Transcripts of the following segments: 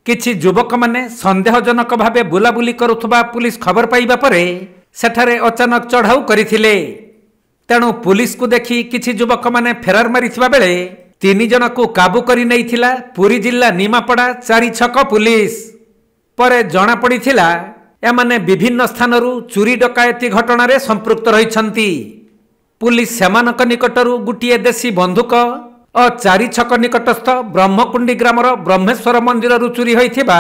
किछि युवक माने संदेहजनक भावे बुलाबुली करुथबा पुलिस खबर पाइबा परे सेठारे अचानक चढ़ाऊ करिथिले। तेणु पुलिस को देखि किछि युवक माने फेरार मारिथिबा बेले 3 जन को काबू करि नैथिला पुरी जिल्ला निमापड़ा 4 छक पुलिस। परे जणा पड़िथिला एमाने विभिन्न स्थानरू चोरी डकायती घटना रे संपृक्त रहिछंती। पुलिस सेमानक निकटरू गुटिए देशी बंदूक और 4 छक निकटस्थ ब्रह्मकुंडी ग्रामर ब्रह्मेश्वर मंदिर चोरी होइथिबा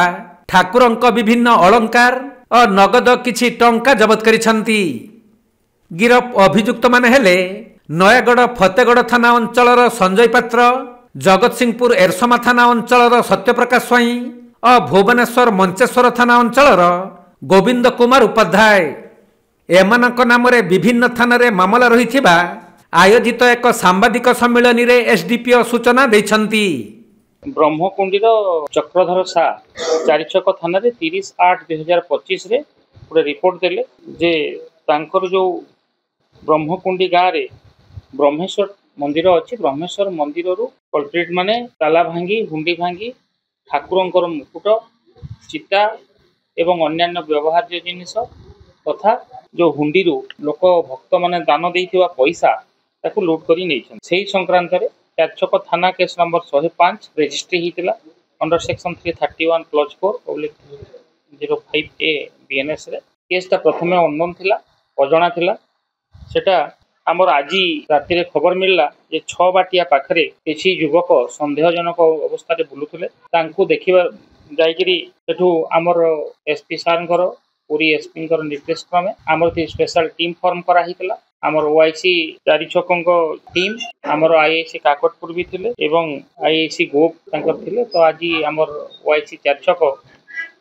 ठाकुरंक विभिन्न अलंकार और नगद किछि टंका जबत करिछंती। गिरफ अभियुक्त माने हेले नयागढ़ फतेगढ़ थाना अंचलर संजय पात्र, जगतसिंहपुर एरसमा थाना अंचलर सत्यप्रकाश स्वाई और भुवनेश्वर मंचेश्वर थाना अंचलर गोविंद कुमार उपाध्याय। एमानक नामरे विभिन्न थाना रे मामला रहिथिबा आयोजित एक सांबादिक सम्मेलन रे एसडीपीओ सूचना दैछंती। ब्रह्मकुंडीर चक्रधर सा 4 छक थाना रे 30/8/2025 रे पूरे रिपोर्ट देले जे तांकर जो ब्रह्मकुंडी गाँव रे ब्रह्मेश्वर मंदिर अच्छी। ब्रह्मेश्वर मंदिर रु कल्प्रिट माने ताला भांगी हुंडी भांगी ठाकुरंकर मुकुट चिता एवं अन्यान्य व्यवहार्य जिनिस तथा जो हुंडी रु लोक भक्त माने दान देइथिबा पैसा ताकू लूट करी नहीं। सही संक्रांत रे 4 छक थाना केस नंबर 105 रजिस्ट्री हितिला under section 331 clause 4/05 A BNS रे। केसटा प्रथमे अननोन थिला, अजणा थिला। सेटा हमर आजी राति रे खबर मिलला जे 6 बाटिया पाखरे किछि युवक संदेहजनक अवस्था रे बुलुथले। तांकू देखिबा जायगिरी सेठू हमर एसपी सारंकर पूरी एसपी कर निर्देश क्रमे हमर स्पेशल टीम फॉर्म करा हितला। हमर ओआईसी 4 छकंक टीम हमर आईआईसी काकटपुर भी थिले एवं आईआईसी गोप तांकर थिले। तो आज हमर ओआईसी 4 छक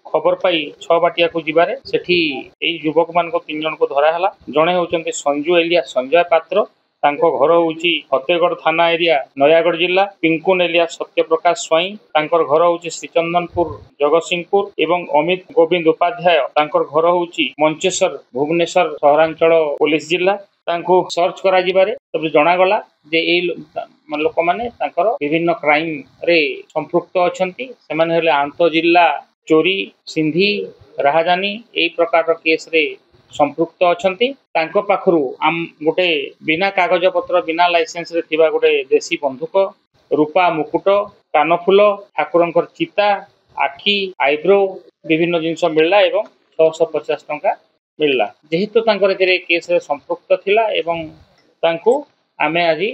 खबर पाई 6 बाटिया को जिबारे सेठी एई युवक मान को 3 जन को धरा हला। जणे होचंते संजू एलिया संजय पात्र, तांको घर होउची फतेगढ़ थाना एरिया नयागढ़ जिला। पिंकुन एलिया सत्यप्रकाश स्वाई, तांकर घर होउची श्रीचंदनपुर जगतसिंहपुर एवं अमित गोविंद उपाध्याय, तांकर घर होउची मंचेश्वर भुवनेश्वर सहरांचल पुलिस जिला। तांको सर्च करा जिबारे तब जना गला जे ए लोक माने तांकर विभिन्न क्राइम रे संपृक्त अछंती। से माने हेले आंत जिल्ला चोरी सिंधी राहजानी एई प्रकार रो केस रे संपृक्त अछंती। तांको पाखरु आम गोटे बिना कागज पत्र बिना लाइसेंस रे थिबा गोटे देशी बंदूक, रूपा मुकुट, कानफुल, ठाकुरंकर चिता, आखी, आईब्रो विभिन्न जिनस मिलला एवं 650 टंका मिलला। जेहेतु तांकर एथिरे केस रे संपृक्त थिला एवं तांको आमे आजी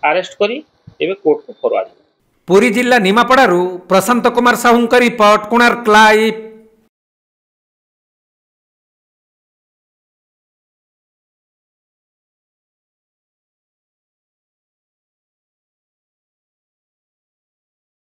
अरेस्ट करी एबे कोर्ट को फॉरवर्ड। पुरी जिल्ला निमापड़ारू प्रशांत कुमार साहुंक रिपोर्ट, कोणार्क लाइव।